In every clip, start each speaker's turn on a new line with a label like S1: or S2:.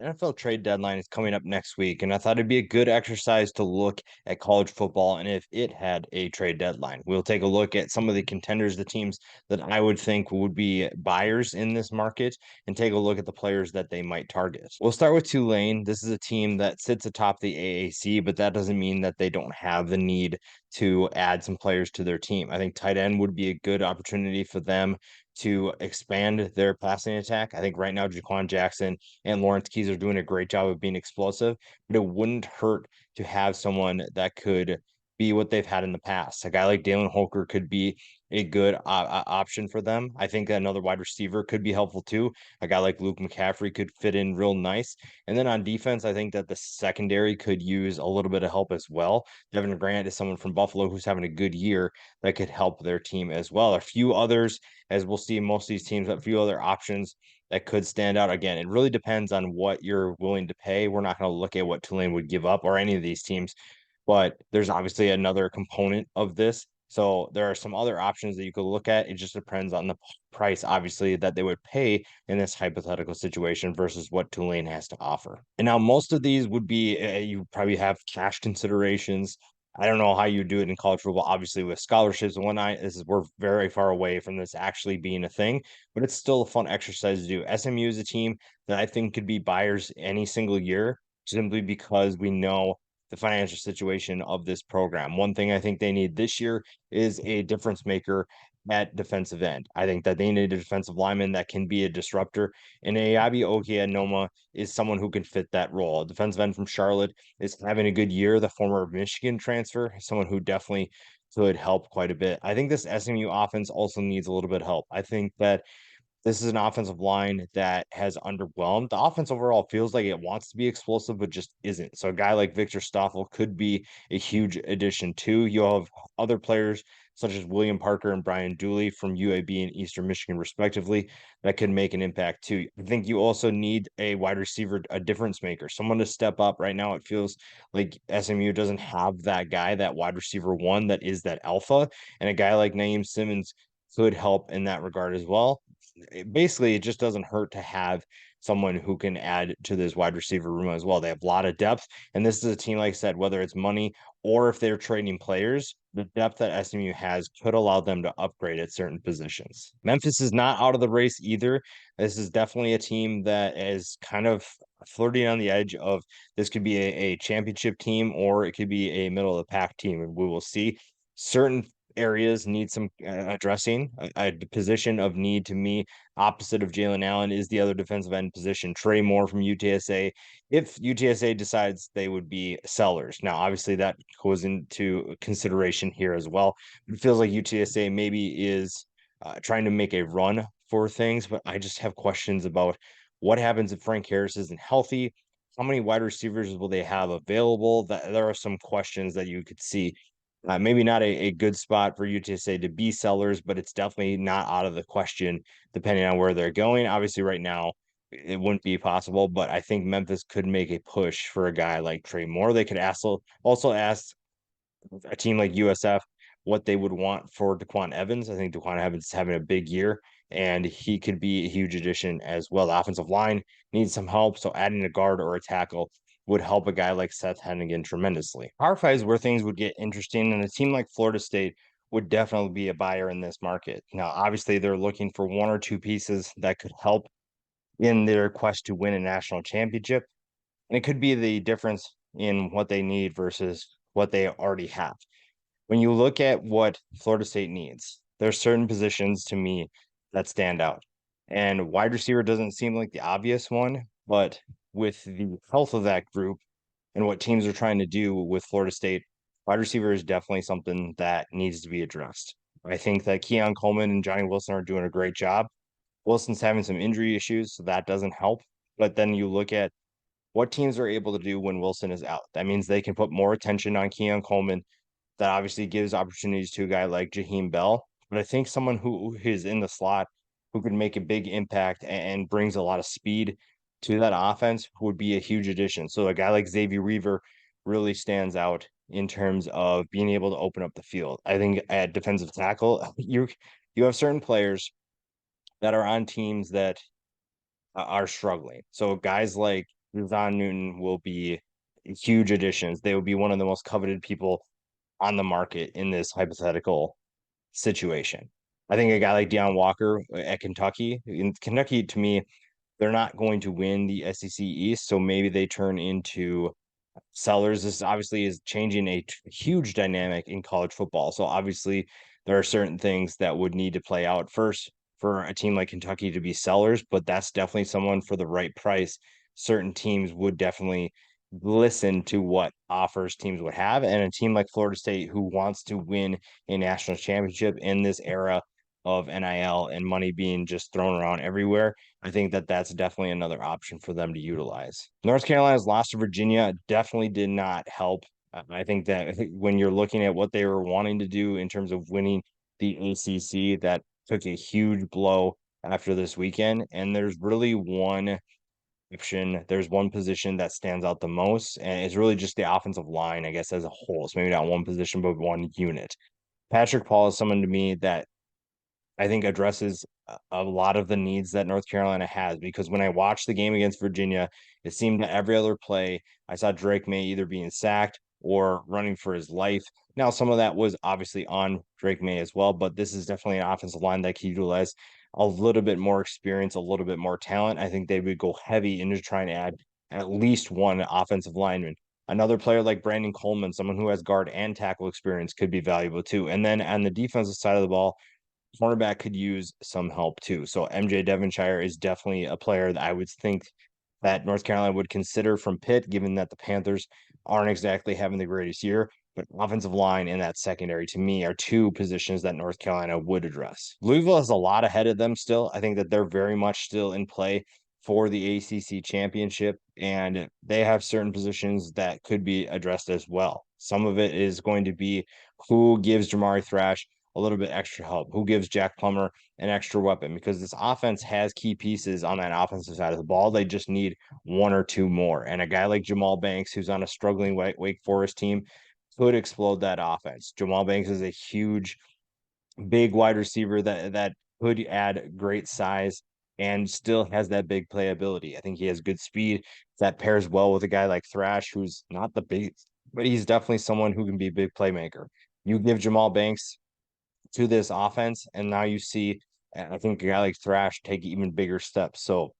S1: NFL trade deadline is coming up next week, and I thought it'd be a good exercise to look at college football and if it had a trade deadline. We'll take a look at some of the contenders, the teams that I would think would be buyers in this market, and take a look at the players that they might target. We'll start with Tulane. This is a team that sits atop the AAC, but that doesn't mean that they don't have the need to add some players to their team. I think tight end would be a good opportunity for them to expand their passing attack. I think right now Jaquan Jackson and Lawrence Keys are doing a great job of being explosive, but it wouldn't hurt to have someone that could be what they've had in the past. A guy like Dalen Holker could be a good option for them. I think another wide receiver could be helpful too. A guy like Luke McCaffrey could fit in real nice. And then on defense, I think that the secondary could use a little bit of help as well. Devin Grant is someone from Buffalo who's having a good year that could help their team as well. A few others, as we'll see in most of these teams, a few other options that could stand out. Again, it really depends on what you're willing to pay. We're not going to look at what Tulane would give up or any of these teams, but there's obviously another component of this. So there are some other options that you could look at. It just depends on the price, obviously, that they would pay in this hypothetical situation versus what Tulane has to offer. And now most of these would be you probably have cash considerations. I don't know how you do it in college football, obviously with scholarships and whatnot. We're very far away from this actually being a thing, but it's still a fun exercise to do. SMU is a team that I think could be buyers any single year simply because we know the financial situation of this program. One thing I think they need this year is a difference maker at defensive end. I think that they need a defensive lineman that can be a disruptor, and Ayabi Okianoma is someone who can fit that role. A defensive end from Charlotte is having a good year. The former Michigan transfer, someone who definitely could help quite a bit. I think this SMU offense also needs a little bit of help. I think that this is an offensive line that has underwhelmed. The offense overall feels like it wants to be explosive, but just isn't. So a guy like Victor Stoffel could be a huge addition too. You have other players such as William Parker and Brian Dooley from UAB and Eastern Michigan, respectively, that could make an impact too. I think you also need a wide receiver, a difference maker, someone to step up. Right now, it feels like SMU doesn't have that guy, that wide receiver one that is that alpha, and a guy like Naeem Simmons could help in that regard as well. Basically, it just doesn't hurt to have someone who can add to this wide receiver room as well. They have a lot of depth, and this is a team, like I said, whether it's money or if they're trading players, the depth that SMU has could allow them to upgrade at certain positions. Memphis is not out of the race either. This is definitely a team that is kind of flirting on the edge of this could be a championship team or it could be a middle of the pack team, and we will see. Certain areas need some addressing. A position of need to me, opposite of Jalen Allen, is the other defensive end position. Trey Moore from UTSA. If UTSA decides they would be sellers, now obviously that goes into consideration here as well. It feels like UTSA maybe is trying to make a run for things, but I just have questions about what happens if Frank Harris isn't healthy. How many wide receivers will they have available? That there are some questions that you could see. Maybe not a good spot for UTSA to be sellers, but it's definitely not out of the question depending on where they're going. Obviously, right now it wouldn't be possible, but I think Memphis could make a push for a guy like Trey Moore. They could also ask a team like USF what they would want for Daquan Evans. I think Daquan Evans is having a big year, and he could be a huge addition as well. The offensive line needs some help, so adding a guard or a tackle would help a guy like Seth Hennigan tremendously. Power five is where things would get interesting, and a team like Florida State would definitely be a buyer in this market. Now, obviously, they're looking for one or two pieces that could help in their quest to win a national championship, and it could be the difference in what they need versus what they already have. When you look at what Florida State needs, there's certain positions to me that stand out. And wide receiver doesn't seem like the obvious one, but with the health of that group and what teams are trying to do with Florida State, wide receiver is definitely something that needs to be addressed. I think that Keon Coleman and Johnny Wilson are doing a great job. Wilson's having some injury issues, so that doesn't help. But then you look at what teams are able to do when Wilson is out. That means they can put more attention on Keon Coleman. That obviously gives opportunities to a guy like Jaheim Bell. But I think someone who is in the slot who could make a big impact and brings a lot of speed to that offense would be a huge addition. So a guy like Xavier Weaver really stands out in terms of being able to open up the field. I think at defensive tackle, you have certain players that are on teams that are struggling. So guys like Zon Newton will be huge additions. They will be one of the most coveted people on the market in this hypothetical situation. I think a guy like Deion Walker at Kentucky, in Kentucky, to me, they're not going to win the SEC East, so maybe they turn into sellers. This obviously is changing a huge dynamic in college football. So obviously there are certain things that would need to play out first for a team like Kentucky to be sellers, but that's definitely someone for the right price. Certain teams would definitely listen to what offers teams would have. And a team like Florida State who wants to win a national championship in this era of NIL and money being just thrown around everywhere, I think that that's definitely another option for them to utilize. North Carolina's loss to Virginia definitely did not help. I think that when you're looking at what they were wanting to do in terms of winning the ACC, that took a huge blow after this weekend. And there's really one option. There's one position that stands out the most, and it's really just the offensive line, I guess, as a whole. So maybe not one position, but one unit. Patrick Paul is someone to me that I think addresses a lot of the needs that North Carolina has because when I watched the game against Virginia, it seemed that every other play I saw Drake May either being sacked or running for his life. Now, some of that was obviously on Drake May as well, but this is definitely an offensive line that can utilize a little bit more experience, a little bit more talent. I think they would go heavy into trying to add at least one offensive lineman. Another player like Brandon Coleman, someone who has guard and tackle experience, could be valuable too. And then on the defensive side of the ball, cornerback could use some help too. So MJ Devonshire is definitely a player that I would think that North Carolina would consider from Pitt, given that the Panthers aren't exactly having the greatest year. But offensive line and that secondary to me are two positions that North Carolina would address. Louisville has a lot ahead of them still. I think that they're very much still in play for the ACC championship, and they have certain positions that could be addressed as well. Some of it is going to be who gives Jamari Thrash a little bit extra help, who gives Jack Plummer an extra weapon, because this offense has key pieces on that offensive side of the ball. They just need one or two more. And a guy like Jamal Banks, who's on a struggling Wake Forest team, could explode that offense. Jamal Banks is a huge, big wide receiver that could add great size and still has that big playability. I think he has good speed that pairs well with a guy like Thrash, who's not the big, but he's definitely someone who can be a big playmaker. You give Jamal Banks to this offense, and now you see, I think a guy like Thrash take even bigger steps. So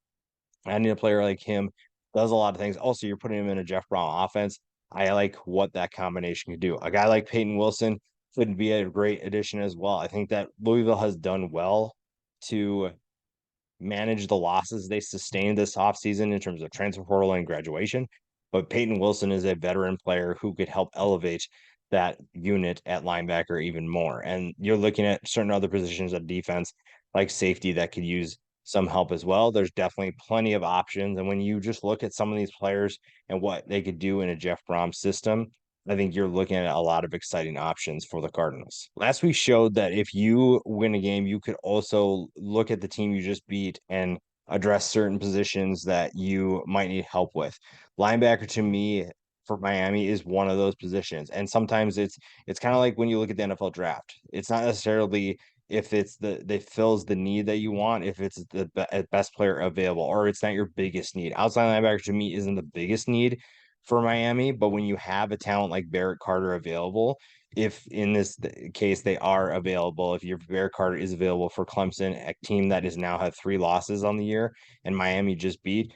S1: adding a player like him does a lot of things. Also, you're putting him in a Jeff Brown offense. I like what that combination can do. A guy like Peyton Wilson could be a great addition as well. I think that Louisville has done well to manage the losses they sustained this offseason in terms of transfer portal and graduation. But Peyton Wilson is a veteran player who could help elevate that unit at linebacker even more. And you're looking at certain other positions of defense, like safety, that could use some help as well. There's definitely plenty of options. And when you just look at some of these players and what they could do in a Jeff Brom system, I think you're looking at a lot of exciting options for the Cardinals. Last week showed that if you win a game, you could also look at the team you just beat and address certain positions that you might need help with. Linebacker to me for Miami is one of those positions. And sometimes it's kind of like when you look at the NFL draft. It's not necessarily if it's the fills the need that you want, if it's the best player available, or it's not your biggest need. Outside linebacker to me isn't the biggest need for Miami, but when you have a talent like Barrett Carter available, if in this case they are available, if your Barrett Carter is available for Clemson, a team that has now had 3 losses on the year and Miami just beat,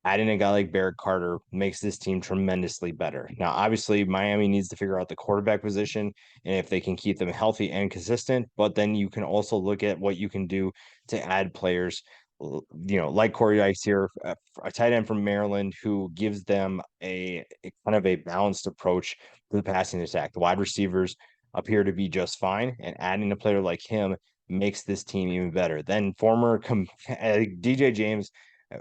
S1: adding a guy like Barrett Carter makes this team tremendously better. Now, obviously, Miami needs to figure out the quarterback position and if they can keep them healthy and consistent, but then you can also look at what you can do to add players like Corey Dice here, a tight end from Maryland who gives them a kind of a balanced approach to the passing attack. The wide receivers appear to be just fine, and adding a player like him makes this team even better. Then DJ James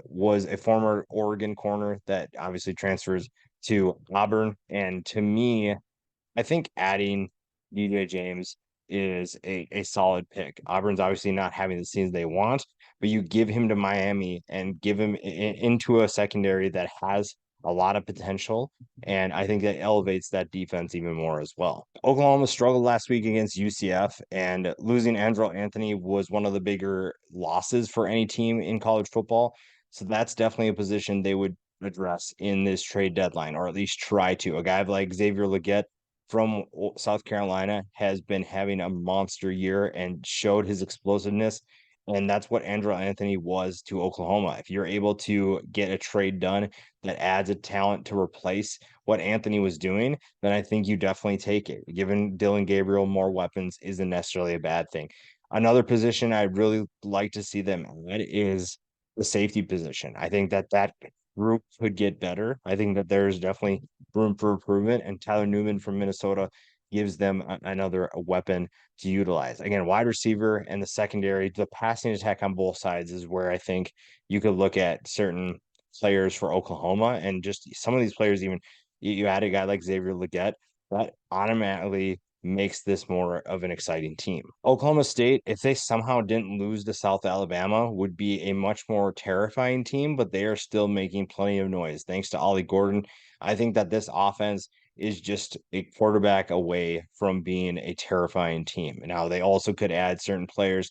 S1: was a former Oregon corner that obviously transfers to Auburn, and to me, I think adding DJ James is a solid pick. Auburn's obviously not having the season they want, but you give him to Miami and give him into a secondary that has a lot of potential. And I think that elevates that defense even more as well. Oklahoma struggled last week against UCF, and losing Andrew Anthony was one of the bigger losses for any team in college football. So that's definitely a position they would address in this trade deadline, or at least try to. A guy like Xavier Legette from South Carolina has been having a monster year and showed his explosiveness. And that's what Andrew Anthony was to Oklahoma. If you're able to get a trade done that adds a talent to replace what Anthony was doing, then I think you definitely take it. Giving Dylan Gabriel more weapons isn't necessarily a bad thing. Another position I'd really like to see them add is the safety position. I think that group could get better. I think that there's definitely room for improvement, and Tyler Newman from Minnesota gives them another weapon to utilize. Again, wide receiver and the secondary, the passing attack on both sides is where I think you could look at certain players for Oklahoma, and just some of these players, even you add a guy like Xavier Legette, that automatically makes this more of an exciting team. Oklahoma State, if they somehow didn't lose to South Alabama, would be a much more terrifying team, but they are still making plenty of noise. Thanks to Ollie Gordon, I think that this offense is just a quarterback away from being a terrifying team. Now, they also could add certain players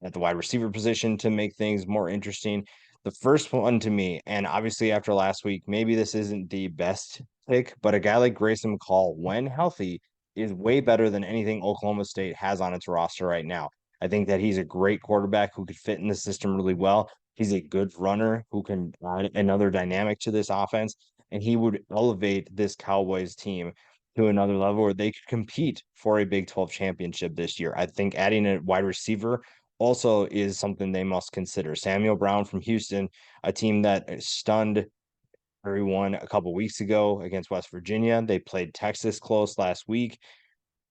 S1: at the wide receiver position to make things more interesting. The first one to me, and obviously after last week, maybe this isn't the best pick, but a guy like Grayson McCall, when healthy, is way better than anything Oklahoma State has on its roster right now. I think that he's a great quarterback who could fit in the system really well. He's a good runner who can add another dynamic to this offense, and he would elevate this Cowboys team to another level where they could compete for a Big 12 championship this year. I think adding a wide receiver also is something they must consider. Samuel Brown from Houston, a team that stunned everyone a couple weeks ago against West Virginia. They played Texas close last week.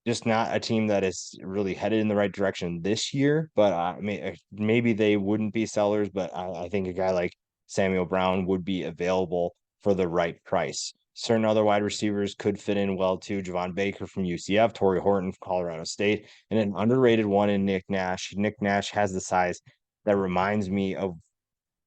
S1: Just not a team that is really headed in the right direction this year, but maybe they wouldn't be sellers, but I think a guy like Samuel Brown would be available for the right price. Certain other wide receivers could fit in well too. Javon Baker from UCF, Torrey Horton from Colorado State, and an underrated one in Nick Nash. Nick Nash has the size that reminds me of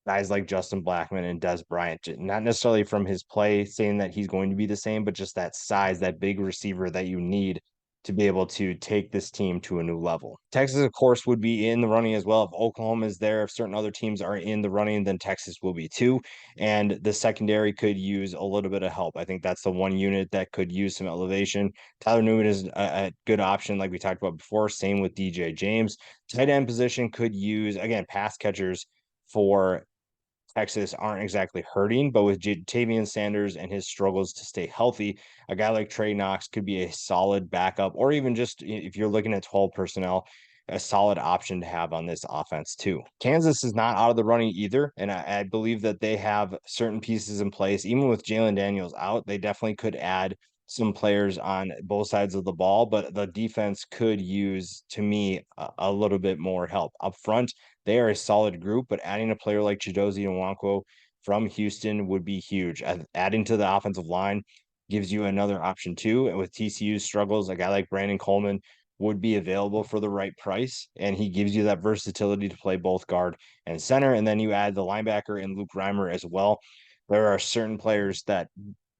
S1: guys like Justin Blackman and Des Bryant, not necessarily from his play saying that he's going to be the same, but just that size, that big receiver that you need to be able to take this team to a new level. Texas, of course, would be in the running as well. If Oklahoma is there, if certain other teams are in the running, then Texas will be too. And the secondary could use a little bit of help. I think that's the one unit that could use some elevation. Tyler Newman is a good option, like we talked about before. Same with DJ James. Tight end position could use, again, pass catchers for Texas aren't exactly hurting, but with Tavian Sanders and his struggles to stay healthy, a guy like Trey Knox could be a solid backup, or even just if you're looking at 12 personnel, a solid option to have on this offense too. Kansas is not out of the running either, and I believe that they have certain pieces in place. Even with Jalen Daniels out, they definitely could add some players on both sides of the ball, but the defense could use, to me, a little bit more help up front. They are a solid group, but adding a player like Chidozie Nwankwo from Houston would be huge. Adding to the offensive line gives you another option too. And with TCU's struggles, a guy like Brandon Coleman would be available for the right price, and he gives you that versatility to play both guard and center. And then you add the linebacker and Luke Reimer as well. There are certain players that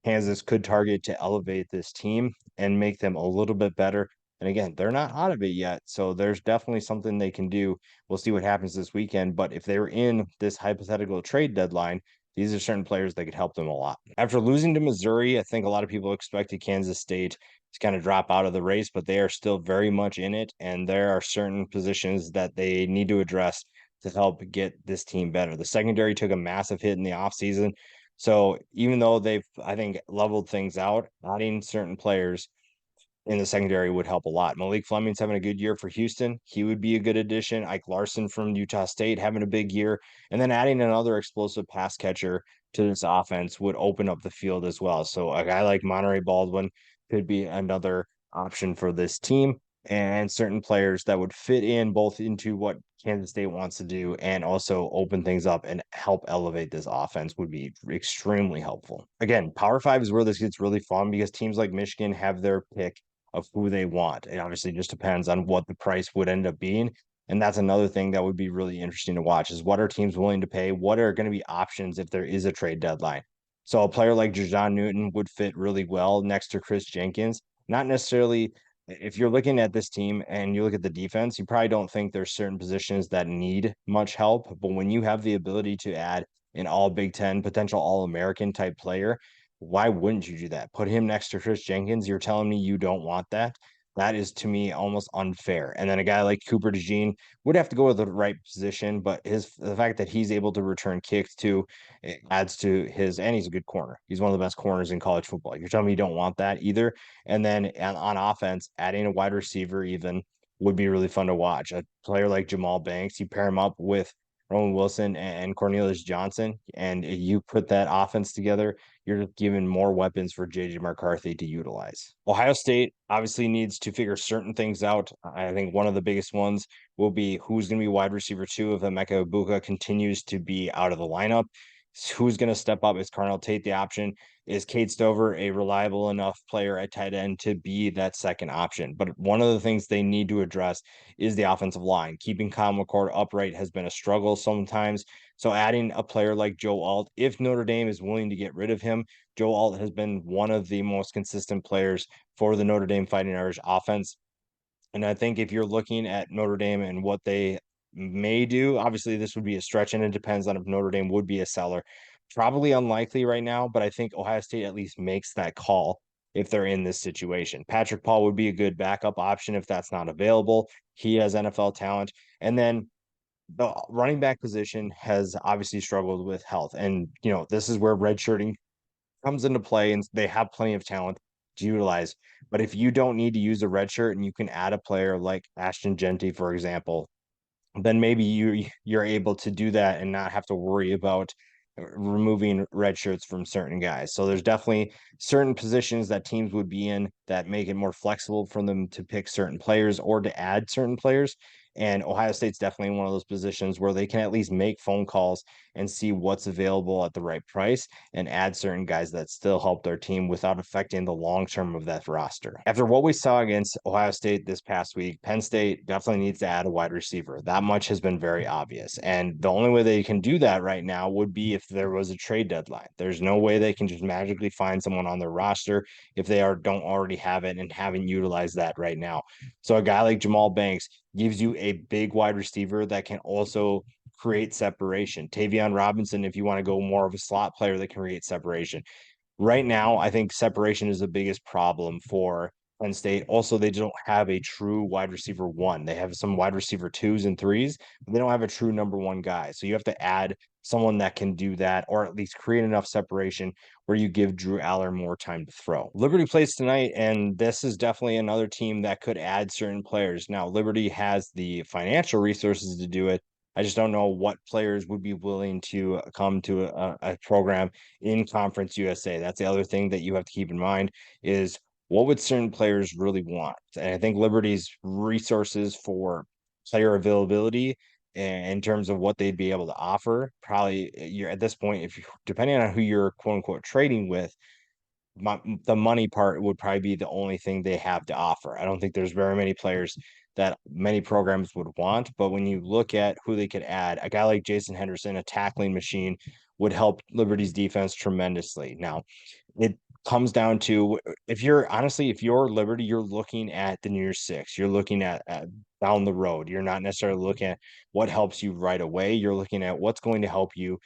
S1: Kansas could target to elevate this team and make them a little bit better. And again, they're not out of it yet. So there's definitely something they can do. We'll see what happens this weekend. But if they were in this hypothetical trade deadline, these are certain players that could help them a lot. After losing to Missouri, I think a lot of people expected Kansas State to kind of drop out of the race, but they are still very much in it. And there are certain positions that they need to address to help get this team better. The secondary took a massive hit in the offseason. So even though they've, I think, leveled things out, adding certain players in the secondary would help a lot. Malik Fleming's having a good year for Houston. He would be a good addition. Ike Larson from Utah State having a big year. And then adding another explosive pass catcher to this offense would open up the field as well. So a guy like Monterey Baldwin could be another option for this team, and certain players that would fit in both into what Kansas State wants to do and also open things up and help elevate this offense would be extremely helpful. Again, Power Five is where this gets really fun because teams like Michigan have their pick of who they want. It obviously just depends on what the price would end up being. And that's another thing that would be really interesting to watch is what are teams willing to pay? What are going to be options if there is a trade deadline? So a player like Jajon Newton would fit really well next to Chris Jenkins. Not necessarily if you're looking at this team and you look at the defense, you probably don't think there's certain positions that need much help. But when you have the ability to add an all Big Ten, potential All American type player. Why wouldn't you do that? Put him next to Chris Jenkins. You're telling me you don't want that? That is to me almost unfair. And then a guy like Cooper DeJean would have to go with the right position, but the fact that he's able to return kicks too, it adds to his, and he's a good corner. He's one of the best corners in college football. You're telling me you don't want that either? And then on offense, adding a wide receiver even would be really fun to watch. A player like Jamal Banks, you pair him up with Roman Wilson and Cornelius Johnson, and you put that offense together, you're just giving more weapons for JJ McCarthy to utilize. Ohio State obviously needs to figure certain things out. I think one of the biggest ones will be who's going to be wide receiver two if Emeka Ibuka continues to be out of the lineup. Who's going to step up? Is Carnell Tate the option? Is Cade Stover a reliable enough player at tight end to be that second option? But one of the things they need to address is the offensive line. Keeping Kyle McCord upright has been a struggle sometimes. So adding a player like Joe Alt, if Notre Dame is willing to get rid of him, Joe Alt has been one of the most consistent players for the Notre Dame Fighting Irish offense. And I think if you're looking at Notre Dame and what they may do, obviously this would be a stretch, and it depends on if Notre Dame would be a seller. Probably unlikely right now, but I think Ohio State at least makes that call if they're in this situation. Patrick Paul would be a good backup option if that's not available. He has NFL talent. And then the running back position has obviously struggled with health. And, this is where redshirting comes into play, and they have plenty of talent to utilize. But if you don't need to use a red shirt and you can add a player like Ashton Genty, for example, then maybe you're able to do that and not have to worry about removing red shirts from certain guys. So there's definitely certain positions that teams would be in that make it more flexible for them to pick certain players or to add certain players. And Ohio State's definitely one of those positions where they can at least make phone calls and see what's available at the right price and add certain guys that still help their team without affecting the long term of that roster. After what we saw against Ohio State this past week, Penn State definitely needs to add a wide receiver. That much has been very obvious. And the only way they can do that right now would be if there was a trade deadline. There's no way they can just magically find someone on their roster if they don't already have it and haven't utilized that right now. So a guy like Jamal Banks gives you a big wide receiver that can also create separation. Tavion Robinson, if you want to go more of a slot player that can create separation. Right now, I think separation is the biggest problem for Penn State. Also, they don't have a true wide receiver one. They have some wide receiver twos and threes, but they don't have a true number one guy. So you have to add someone that can do that, or at least create enough separation where you give Drew Aller more time to throw. Liberty plays tonight, and this is definitely another team that could add certain players. Now, Liberty has the financial resources to do it. I just don't know what players would be willing to come to a program in Conference USA. That's the other thing that you have to keep in mind is what would certain players really want? And I think Liberty's resources for player availability and in terms of what they'd be able to offer, probably you're at this point, if you depending on who you're quote unquote trading with, the money part would probably be the only thing they have to offer. I don't think there's very many players that many programs would want, but when you look at who they could add, a guy like Jason Henderson, a tackling machine, would help Liberty's defense tremendously. Now, it comes down to if you're Liberty, you're looking at the near six, you're looking at down the road. You're not necessarily looking at what helps you right away. You're looking at what's going to help you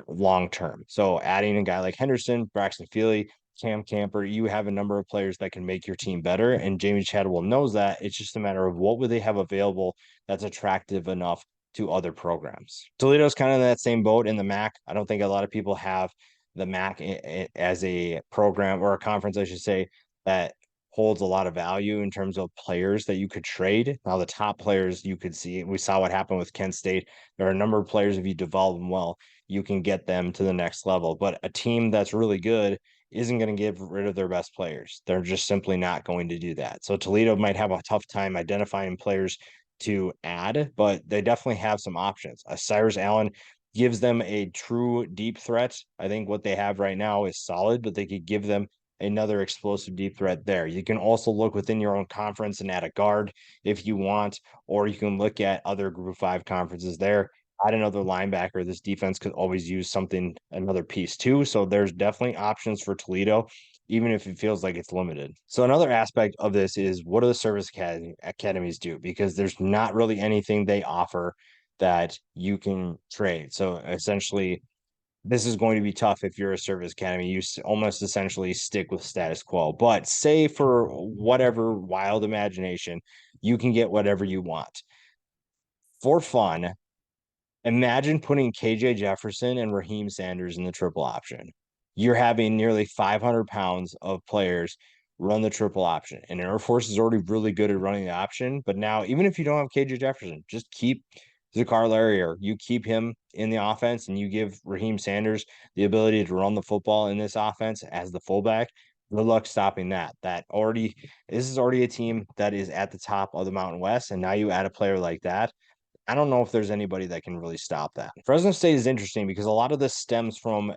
S1: long term. So adding a guy like Henderson, Braxton Feely, Cam Camper, you have a number of players that can make your team better. And Jamie Chadwell knows that. It's just a matter of what would they have available that's attractive enough to other programs. Toledo's kind of in that same boat in the MAC. I don't think a lot of people have the MAC as a program or a conference, I should say, that holds a lot of value in terms of players that you could trade. Now, the top players you could see, we saw what happened with Kent State. There are a number of players, if you develop them well, you can get them to the next level. But a team that's really good isn't going to get rid of their best players. They're just simply not going to do that. So Toledo might have a tough time identifying players to add, but they definitely have some options. Cyrus Allen gives them a true deep threat. I think what they have right now is solid, but they could give them another explosive deep threat there. You can also look within your own conference and add a guard if you want, or you can look at other Group of 5 conferences there, add another linebacker. This defense could always use something, another piece too. So there's definitely options for Toledo, even if it feels like it's limited. So another aspect of this is what do the service academies do? Because there's not really anything they offer that you can trade. So essentially, this is going to be tough if you're a service academy. You almost essentially stick with status quo. But say for whatever wild imagination, you can get whatever you want for fun. Imagine putting KJ Jefferson and Raheem Sanders in the triple option. You're having nearly 500 pounds of players run the triple option. And Air Force is already really good at running the option. But now, even if you don't have KJ Jefferson, just keep Zakar Larrier. You keep him in the offense and you give Raheem Sanders the ability to run the football in this offense as the fullback. Good luck stopping that. This is already a team that is at the top of the Mountain West. And now you add a player like that. I don't know if there's anybody that can really stop that. Fresno State is interesting because a lot of this stems from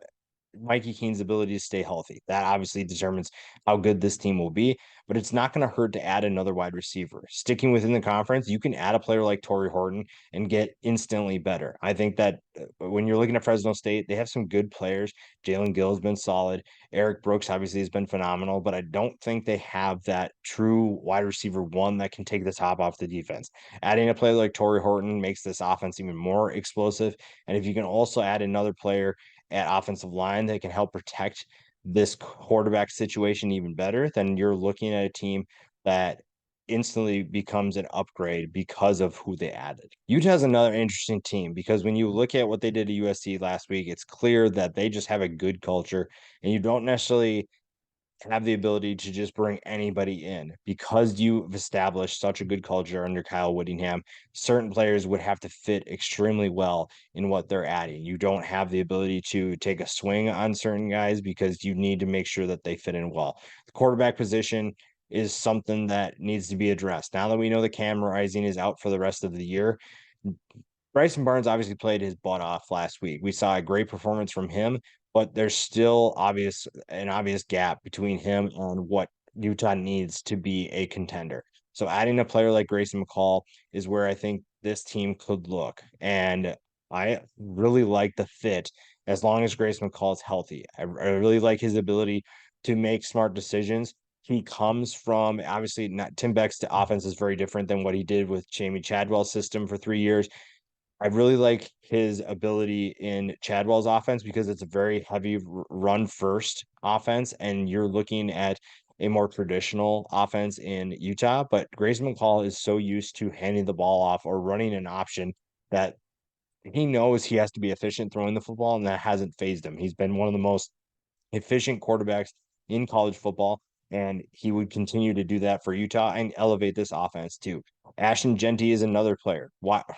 S1: Mikey Keene's ability to stay healthy. That obviously determines how good this team will be, but it's not going to hurt to add another wide receiver. Sticking within the conference, you can add a player like Torrey Horton and get instantly better. I think that when you're looking at Fresno State, they have some good players. Jalen Gill has been solid. Eric Brooks obviously has been phenomenal, but I don't think they have that true wide receiver one that can take the top off the defense. Adding a player like Torrey Horton makes this offense even more explosive. And if you can also add another player at offensive line that can help protect this quarterback situation even better, then you're looking at a team that instantly becomes an upgrade because of who they added. Utah's another interesting team because when you look at what they did to USC last week, it's clear that they just have a good culture and you don't necessarily have the ability to just bring anybody in because you've established such a good culture under Kyle Whittingham. Certain players would have to fit extremely well in what they're adding. You don't have the ability to take a swing on certain guys because you need to make sure that they fit in well. The quarterback position is something that needs to be addressed. Now that we know the Cam Rising is out for the rest of the year, Bryson Barnes obviously played his butt off last week. We saw a great performance from him, but there's still an obvious gap between him and what Utah needs to be a contender. So adding a player like Grayson McCall is where I think this team could look. And I really like the fit as long as Grayson McCall is healthy. I really like his ability to make smart decisions. He comes from obviously not Tim Beck's offense is very different than what he did with Jamie Chadwell's system for 3 years. I really like his ability in Chadwell's offense because it's a very heavy run first offense, and you're looking at a more traditional offense in Utah. But Grayson McCall is so used to handing the ball off or running an option that he knows he has to be efficient throwing the football, and that hasn't phased him. He's been one of the most efficient quarterbacks in college football, and he would continue to do that for Utah and elevate this offense too. Ashton Genty is another player.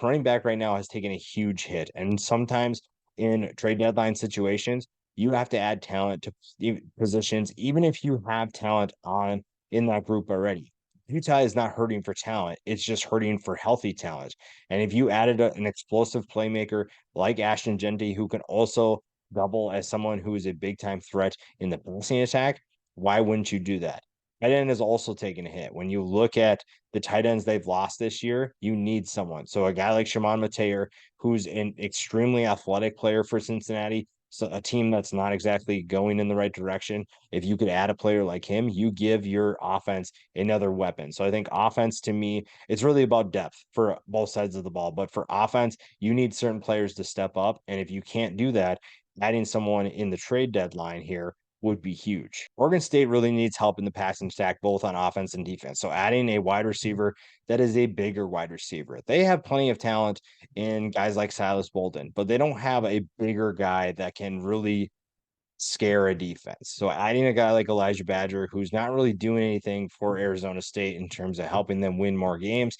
S1: Running back right now has taken a huge hit, and sometimes in trade deadline situations, you have to add talent to positions, even if you have talent on in that group already. Utah is not hurting for talent; it's just hurting for healthy talent. And if you added an explosive playmaker like Ashton Genty, who can also double as someone who is a big time threat in the passing attack, why wouldn't you do that? Tight end has also taken a hit. When you look at the tight ends they've lost this year, you need someone. So a guy like Shimon Mateer, who's an extremely athletic player for Cincinnati, so a team that's not exactly going in the right direction. If you could add a player like him, you give your offense another weapon. So I think offense to me, it's really about depth for both sides of the ball. But for offense, you need certain players to step up. And if you can't do that, adding someone in the trade deadline here would be huge. Oregon State really needs help in the passing stack, both on offense and defense. So adding a wide receiver that is a bigger wide receiver. They have plenty of talent in guys like Silas Bolden, but they don't have a bigger guy that can really scare a defense. So adding a guy like Elijah Badger, who's not really doing anything for Arizona State in terms of helping them win more games,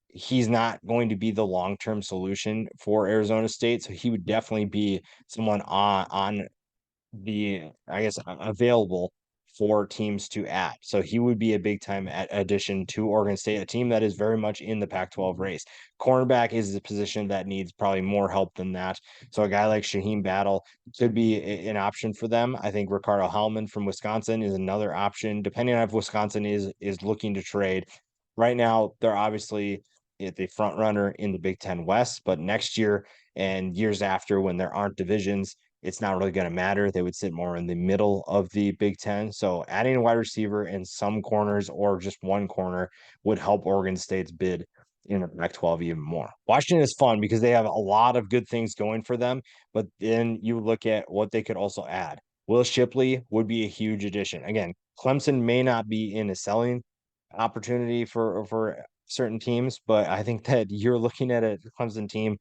S1: he's not going to be the long-term solution for Arizona State. So he would definitely be someone on the, I guess, available for teams to add. So he would be a big time addition to Oregon State, a team that is very much in the Pac-12 race. Cornerback is a position that needs probably more help than that. So a guy like Shaheem Battle could be an option for them. I think Ricardo Hellman from Wisconsin is another option, depending on if Wisconsin is looking to trade. Right now, they're obviously the front runner in the Big Ten West, but next year and years after, when there aren't divisions, it's not really going to matter. They would sit more in the middle of the Big Ten. So adding a wide receiver in some corners or just one corner would help Oregon State's bid in the Pac-12 even more. Washington is fun because they have a lot of good things going for them, but then you look at what they could also add. Will Shipley would be a huge addition. Again, Clemson may not be in a selling opportunity for certain teams, but I think that you're looking at a Clemson team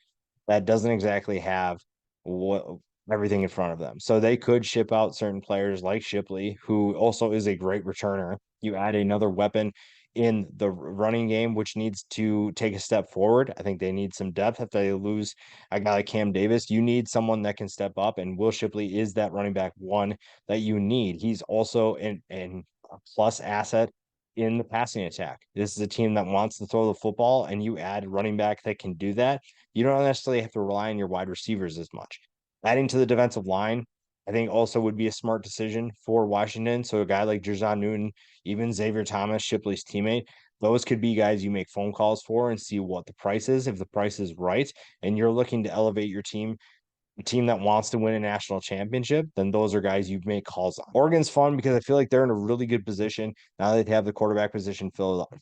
S1: that doesn't exactly have what everything in front of them. So they could ship out certain players like Shipley, who also is a great returner. You add another weapon in the running game, which needs to take a step forward. I think they need some depth. If they lose a guy like Cam Davis, you need someone that can step up, and Will Shipley is that running back one that you need. He's also an a plus asset in the passing attack. This is a team that wants to throw the football, and you add running back that can do that. You don't necessarily have to rely on your wide receivers as much. Adding to the defensive line, I think also would be a smart decision for Washington. So a guy like Jerzon Newton, even Xavier Thomas, Shipley's teammate, those could be guys you make phone calls for and see what the price is. If the price is right and you're looking to elevate your team, a team that wants to win a national championship, then those are guys you make calls on. Oregon's fun because I feel like they're in a really good position now that they have the quarterback position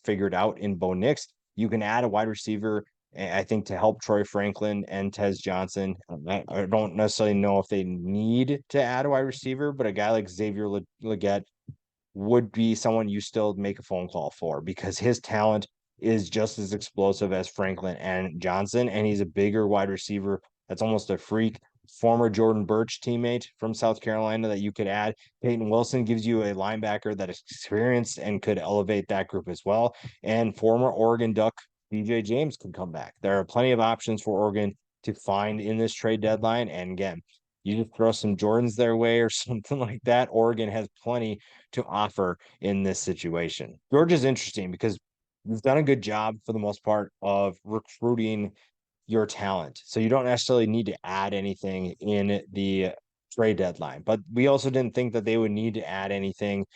S1: figured out in Bo Nix. You can add a wide receiver, I think, to help Troy Franklin and Tez Johnson. I don't necessarily know if they need to add a wide receiver, but a guy like Xavier Legette would be someone you still make a phone call for because his talent is just as explosive as Franklin and Johnson, and he's a bigger wide receiver that's almost a freak. Former Jordan Birch teammate from South Carolina that you could add. Peyton Wilson gives you a linebacker that is experienced and could elevate that group as well. And former Oregon Duck DJ James could come back. There are plenty of options for Oregon to find in this trade deadline. And again, you just throw some Jordans their way or something like that. Oregon has plenty to offer in this situation. Georgia's interesting because we've done a good job for the most part of recruiting your talent. So you don't necessarily need to add anything in the trade deadline. But we also didn't think that they would need to add anything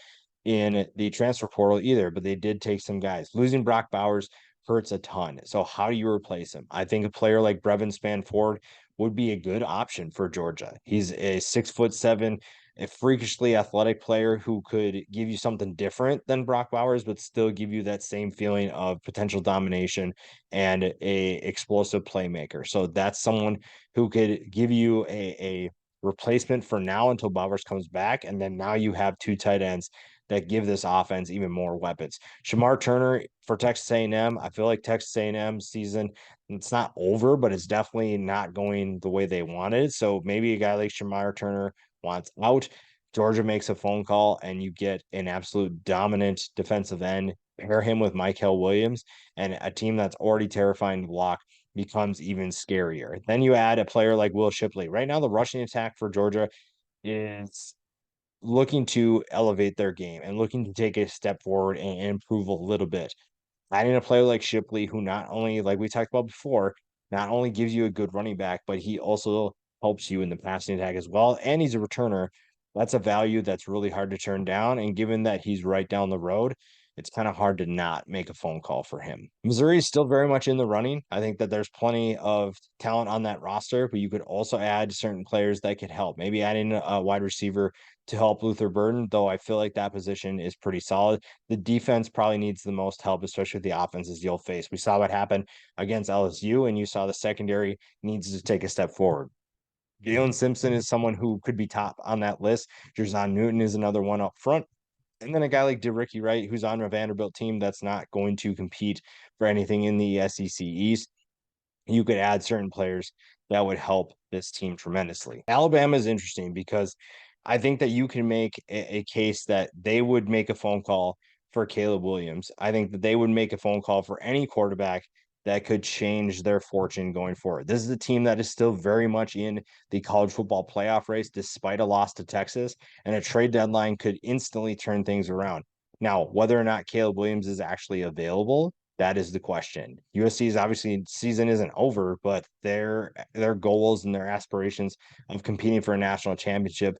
S1: in the transfer portal either, but they did take some guys. Losing Brock Bowers hurts a ton. So how do you replace him? I think a player like Brevin Spanford would be a good option for Georgia. He's a 6'7", a freakishly athletic player who could give you something different than Brock Bowers, but still give you that same feeling of potential domination and a explosive playmaker. So that's someone who could give you a replacement for now until Bowers comes back. And then now you have two tight ends that give this offense even more weapons. Shamar Turner for Texas A&M. I feel like Texas A&M season, it's not over, but it's definitely not going the way they wanted. So maybe a guy like Shamar Turner wants out. Georgia makes a phone call and you get an absolute dominant defensive end. Pair him with Michael Williams, and a team that's already terrifying to block becomes even scarier. Then you add a player like Will Shipley. Right now, the rushing attack for Georgia is looking to elevate their game and looking to take a step forward and improve a little bit. Adding a player like Shipley, who not only, like we talked about before, not only gives you a good running back, but he also helps you in the passing attack as well. And he's a returner. That's a value that's really hard to turn down. And given that he's right down the road, it's kind of hard to not make a phone call for him. Missouri is still very much in the running. I think that there's plenty of talent on that roster, but you could also add certain players that could help. Maybe adding a wide receiver to help Luther Burden, though I feel like that position is pretty solid. The defense probably needs the most help, especially with the offenses you'll face. We saw what happened against LSU, and you saw the secondary needs to take a step forward. Jalen Simpson is someone who could be top on that list. Jerzon Newton is another one up front. And then a guy like DeRicky Wright, who's on a Vanderbilt team that's not going to compete for anything in the SEC East. You could add certain players that would help this team tremendously. Alabama is interesting because I think that you can make a case that they would make a phone call for Caleb Williams. I think that they would make a phone call for any quarterback that could change their fortune going forward. This is a team that is still very much in the college football playoff race despite a loss to Texas, and a trade deadline could instantly turn things around. Now, whether or not Caleb Williams is actually available, that is the question. USC's obviously season isn't over, but their goals and their aspirations of competing for a national championship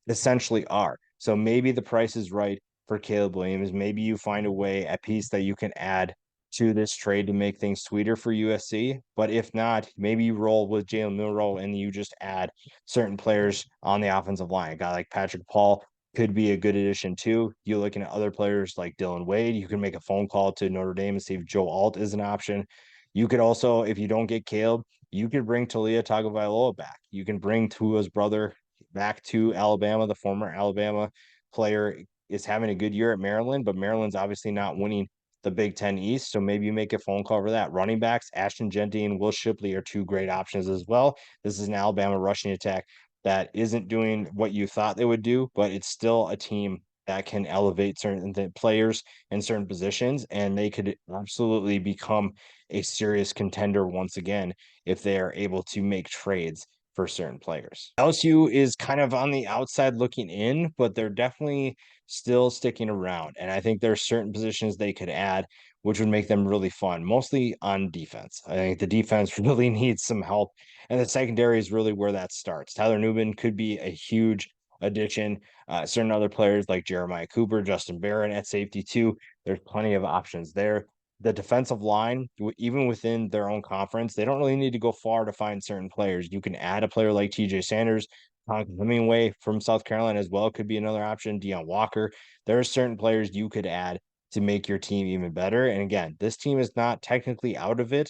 S1: essentially are. So maybe the price is right for Caleb Williams. Maybe you find a way, a piece that you can add to this trade to make things sweeter for USC. But if not, maybe you roll with Jalen Milroe and you just add certain players on the offensive line. A guy like Patrick Paul could be a good addition too. You're looking at other players like Dylan Wade. You can make a phone call to Notre Dame and see if Joe Alt is an option. You could also, if you don't get Caleb, you could bring Talia Tagovailoa back. You can bring Tua's brother back to Alabama. The former Alabama player is having a good year at Maryland, but Maryland's obviously not winning the Big Ten East. So maybe you make a phone call for that. Running backs, Ashton Jeanty and Will Shipley are two great options as well. This is an Alabama rushing attack that isn't doing what you thought they would do, but it's still a team that can elevate certain players in certain positions, and they could absolutely become a serious contender once again if they are able to make trades for certain players. LSU is kind of on the outside looking in, but they're definitely still sticking around. And I think there's certain positions they could add, which would make them really fun, mostly on defense. I think the defense really needs some help, and the secondary is really where that starts. Tyler Newman could be a huge addition. Certain other players like Jeremiah Cooper, Justin Barron at safety, too. There's plenty of options there. The defensive line, even within their own conference, they don't really need to go far to find certain players. You can add a player like TJ Sanders, Hemingway from South Carolina as well could be another option. Deion Walker. There are certain players you could add to make your team even better. And again, this team is not technically out of it.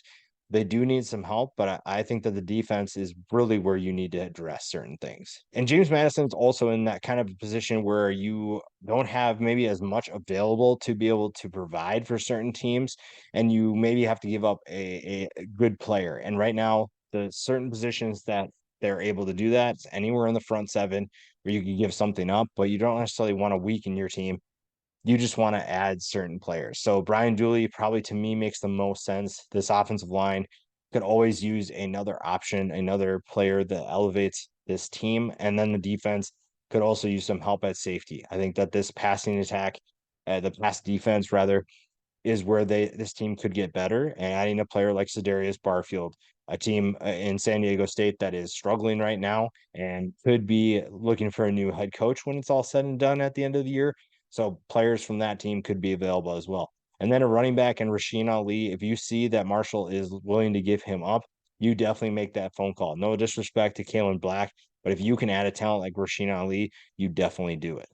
S1: They do need some help, but I think that the defense is really where you need to address certain things. And James Madison's also in that kind of position where you don't have maybe as much available to be able to provide for certain teams, and you maybe have to give up a good player. And right now, the certain positions that they're able to do that, it's anywhere in the front seven where you can give something up, but you don't necessarily want to weaken your team. You just want to add certain players. So Brian Dooley probably to me makes the most sense. This offensive line could always use another option, another player that elevates this team. And then the defense could also use some help at safety. I think that this passing attack, the pass defense rather, is where this team could get better. And adding a player like Cedarius Barfield, a team in San Diego State that is struggling right now and could be looking for a new head coach when it's all said and done at the end of the year. So players from that team could be available as well. And then a running back and Rasheen Ali, if you see that Marshall is willing to give him up, you definitely make that phone call. No disrespect to Kalen Black, but if you can add a talent like Rasheen Ali, you definitely do it.